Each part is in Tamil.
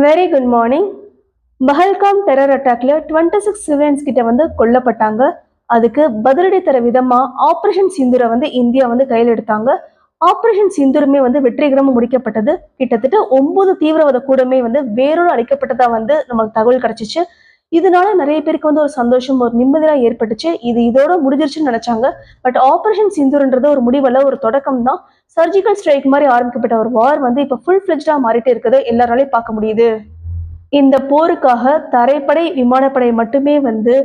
Very good morning. Pahalgam terror அட்டாக்ல 26 சிவிலியன்ஸ் கிட்ட வந்து கொல்லப்பட்டாங்க. அதுக்கு பதிலடி தர விதமா ஆபரேஷன் சிந்துரை வந்து இந்தியா வந்து கையில் எடுத்தாங்க. ஆபரேஷன் சிந்துருமே வந்து வெற்றிகரமா முடிக்கப்பட்டது. கிட்டத்தட்ட 9 தீவிரவாத கூடமே வந்து வேரோடு அழிக்கப்பட்டதா வந்து நமக்கு தகவல் கிடைச்சிச்சு. இதனால நிறைய பேருக்கு வந்து ஒரு சந்தோஷம், ஒரு நிம்மதியா ஏற்பட்டுச்சு. இது இதோட முடிஞ்சிருச்சுன்னு நினைச்சாங்க. பட் ஆபரேஷன் சிந்துருன்றது ஒரு முடிவல்ல, ஒரு தொடக்கம் தான். சர்ஜிக்கல் ஸ்ட்ரைக் மாதிரி ஆரம்பிக்கப்பட்ட ஒரு வார் வந்து இப்ப ஃபுல் ஃபிளெஜ்டா மாறிட்டே இருக்குது, எல்லாராலையும் பார்க்க முடியுது. இந்த போருக்காக தரைப்படை, விமானப்படை மட்டுமே வந்து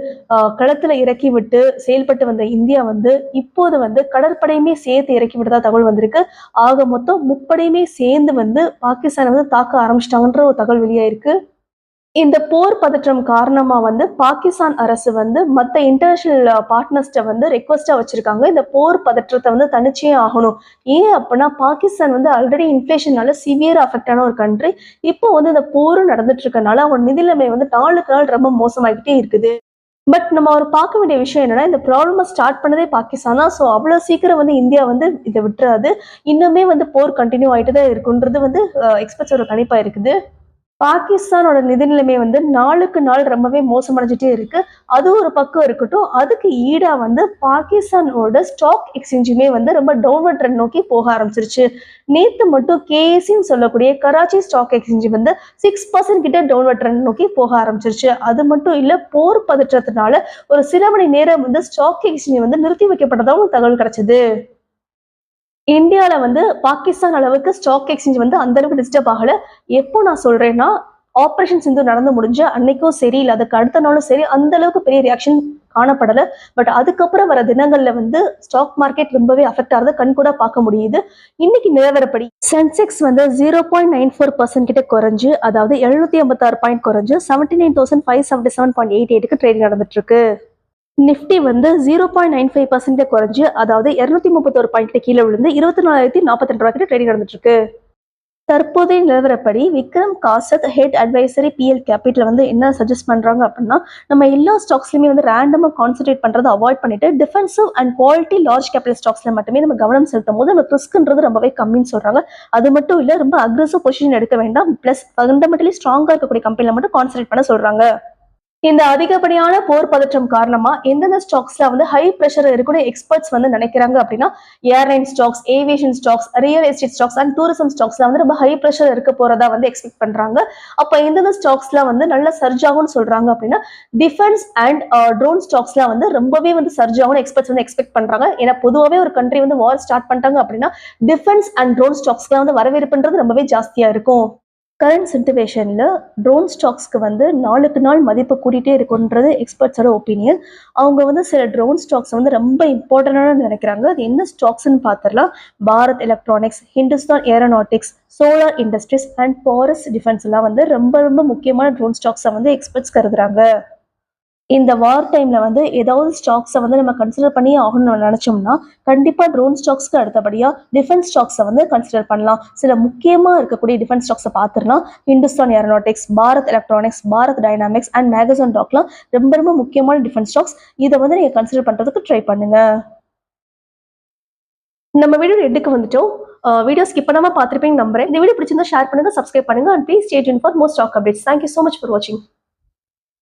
களத்துல இறக்கி விட்டு செயல்பட்டு வந்த இந்தியா வந்து இப்போது வந்து கடற்படையுமே சேர்த்து இறக்கி விட்டதா தகவல் வந்திருக்கு. ஆக மொத்தம் முப்படையுமே சேர்ந்து வந்து பாகிஸ்தானை வந்து தாக்க ஆரம்பிச்சிட்டாங்கன்ற ஒரு தகவல் வெளியாயிருக்கு. இந்த போர் பதற்றம் காரணமா வந்து பாகிஸ்தான் அரசு வந்து மத்த இன்டர்நேஷனல் பார்ட்னர்ஸ்ட வந்து ரெக்வஸ்டா வச்சிருக்காங்க. இந்த போர் பதற்றத்தை வந்து தணிச்சே ஆகணும். ஏன் அப்படின்னா பாகிஸ்தான் வந்து ஆல்ரெடி இன்ஃபிளேஷனால சிவியர் அஃபெக்ட் ஆன ஒரு கண்ட்ரி. இப்போ வந்து இந்த போரும் நடந்துட்டு இருக்கனால அவங்க நிதி நிலைமை வந்து நாளுக்கு நாள் ரொம்ப மோசமாகிட்டே இருக்குது. பட் நம்ம ஒரு பார்க்க வேண்டிய விஷயம் என்னன்னா, இந்த ப்ராப்ளமை ஸ்டார்ட் பண்ணதே பாகிஸ்தான் தான். ஸோ அவ்வளோ சீக்கிரம் வந்து இந்தியா வந்து இதை விட்டுறாது. இன்னுமே வந்து போர் கண்டினியூ ஆகிட்டு தான் இருக்குன்றது வந்து எக்ஸ்பர்ட்ஸோட கணிப்பா இருக்குது. பாகிஸ்தானோட நிதி நிலைமை வந்து நாளுக்கு நாள் ரொம்பவே மோசமடைஞ்சிட்டே இருக்கு. அது ஒரு பக்கம் இருக்கட்டும், அதுக்கு ஈடா வந்து பாகிஸ்தானோட ஸ்டாக் எக்ஸ்சேஞ்சுமே வந்து ரொம்ப டவுன்வர்ட் ட்ரெண்ட் நோக்கி போக ஆரம்பிச்சிருச்சு. நேத்து மட்டும் கேஎஸ்சின்னு சொல்லக்கூடிய கராச்சி ஸ்டாக் எக்ஸ்சேஞ்ச் வந்து 6% கிட்ட டவுன்வர்ட் ட்ரெண்ட் நோக்கி போக ஆரம்பிச்சிருச்சு. அது மட்டும் இல்ல, போர் பதற்றத்தினால ஒரு சில மணி நேரம் வந்து ஸ்டாக் எக்ஸ்சேஞ்ச் வந்து நிறுத்தி வைக்கப்பட்டதாகவும் தகவல் கிடைச்சது. இந்தியால வந்து பாகிஸ்தான் அளவுக்கு ஸ்டாக் எக்ஸ்சேஞ்ச் வந்து அந்த அளவுக்கு டிஸ்டர்ப் ஆகல. எப்போ நான் சொல்றேன்னா, ஆபரேஷன் சிந்து நடந்து முடிஞ்ச அன்னைக்கும் சரி, இல்ல அதுக்கு அடுத்த நாளும் சரி, அந்த அளவுக்கு பெரிய ரியாக்ஷன் காணப்படல. பட் அதுக்கப்புறம் வர தினங்கள்ல வந்து ஸ்டாக் மார்க்கெட் ரொம்பவே அஃபெக்ட் ஆகுது, கண் கூட பார்க்க முடியுது. இன்னைக்கு நிலவரப்படி சென்செக்ஸ் வந்து 0.94% கிட்ட குறைஞ்சு, அதாவது 786 பாயிண்ட் குறைஞ்சு 79,577.88க்கு ட்ரேடிங் நடந்துட்டு இருக்கு. நிஃப்டி வந்து 0.95% குறைஞ்சு, அதாவது 231 பாயிண்ட் கீழே விழுந்து 24,042 கிட்ட ட்ரேடிங் நடந்துட்டு இருக்கு. தற்போதைய நிலவரப்படி Vikram Kasat head advisory PL capital வந்து என்ன சஜஸ்ட் பண்றாங்க அப்படின்னா, நம்ம எல்லா ஸ்டாக்ஸ்லயுமே வந்து ரேண்டமா கான்சென்ட்ரேட் பண்றதை அவாய்ட் பண்ணிட்டு defensive and quality large capital ஸ்டாக்ஸ்ல மட்டுமே நம்ம கவனம் செலுத்தும் போது நம்ம ரிஸ்க்ன்றது ரொம்பவே கம்மின்னு சொல்றாங்க. அது மட்டும் இல்ல, ரொம்ப அக்ரெசிவ் பொசிஷன் எடுக்க வேண்டாம், பிளஸ் ஃபண்டமெண்டலி ஸ்ட்ராங்கா இருக்கக்கூடிய கம்பெனில மட்டும் கான்சென்ட்ரேட் பண்ண சொல்றாங்க. இந்த அதிகப்படியான போர் பதற்றம் காரணமா எந்தெந்த ஸ்டாக்ஸ்ல வந்து ஹை பிரஷர் இருக்குன்னு எக்ஸ்பர்ட்ஸ் வந்து நினைக்கிறாங்க அப்படின்னா, airline stocks, aviation stocks, real estate stocks and tourism ஸ்டாக்ஸ்ல வந்து ரொம்ப ஹை பிரஷர் இருக்க போறதா வந்து எக்ஸ்பெக்ட் பண்றாங்க. அப்ப எந்தெந்த ஸ்டாக்ஸ்ல வந்து நல்ல சர்ஜ் ஆகும்னு சொல்றாங்க அப்படின்னா, டிஃபென்ஸ் அண்ட் ட்ரோன் ஸ்டாக்ஸ்ல வந்து ரொம்பவே வந்து சர்ஜ் ஆகும்னு எக்ஸ்பர்ட்ஸ் வந்து எக்ஸ்பெக்ட் பண்றாங்க. ஏன்னா பொதுவாகவே ஒரு கண்ட்ரி வந்து வார் ஸ்டார்ட் பண்ணிட்டாங்க அப்படின்னா டிஃபென்ஸ் அண்ட் ட்ரோன் ஸ்டாக்ஸ்ல வந்து வரவேற்புன்றது ரொம்பவே ஜாஸ்தியா இருக்கும். கரண்ட் சிச்சுவேஷன்ல ட்ரோன் ஸ்டாக்ஸ்க்கு வந்து நாளுக்கு நாள் மதிப்பு கூட்டிகிட்டே இருக்குன்றது எக்ஸ்பர்ட்ஸோட ஒப்பீனியன். அவங்க வந்து சில ட்ரோன் ஸ்டாக்ஸ் வந்து ரொம்ப இம்பார்ட்டன்டான நினைக்கிறாங்க. அது என்ன ஸ்டாக்ஸ்ன்னு பார்த்துடலாம். Bharat electronics, Hindustan aeronautics, solar industries and forest defence எல்லாம் வந்து ரொம்ப ரொம்ப முக்கியமான ட்ரோன் ஸ்டாக்ஸை வந்து எக்ஸ்பர்ட்ஸ் கருதுறாங்க. இந்த வார் டைம்ல வந்து ஏதாவது ஸ்டாக்ஸை வந்து நம்ம கன்சிடர் பண்ணி ஆகணும்னு நினைச்சோம்னா கண்டிப்பா ட்ரோன் ஸ்டாக்ஸ்க்கு அடுத்தபடியா டிஃபென்ஸ் ஸ்டாக்ஸை வந்து கன்சிடர் பண்ணலாம். சில முக்கியமா இருக்கக்கூடிய டிஃபென்ஸ் ஸ்டாக்ஸை பார்த்துடலாம். Hindustan aeronautics, Bharat electronics, Bharat dynamics and Mazagon டாக்லாம் ரொம்ப ரொம்ப முக்கியமான டிஃபென்ஸ் ஸ்டாக்ஸ். இதை வந்து நீங்க கன்சிடர் பண்றதுக்கு ட்ரை பண்ணுங்க. நம்ம வீடியோ எட்டுக்கு வந்துட்டோம். வீடியோ ஸ்கிப் பண்ணாம பார்த்துருப்பீங்க நம்புறேன். இந்த வீடியோ பிடிச்சிருந்தா ஷேர் பண்ணுங்க, சப்ஸ்கிரைப் பண்ணுங்க and please stay tuned for more stock updates. Thank you so much for watching.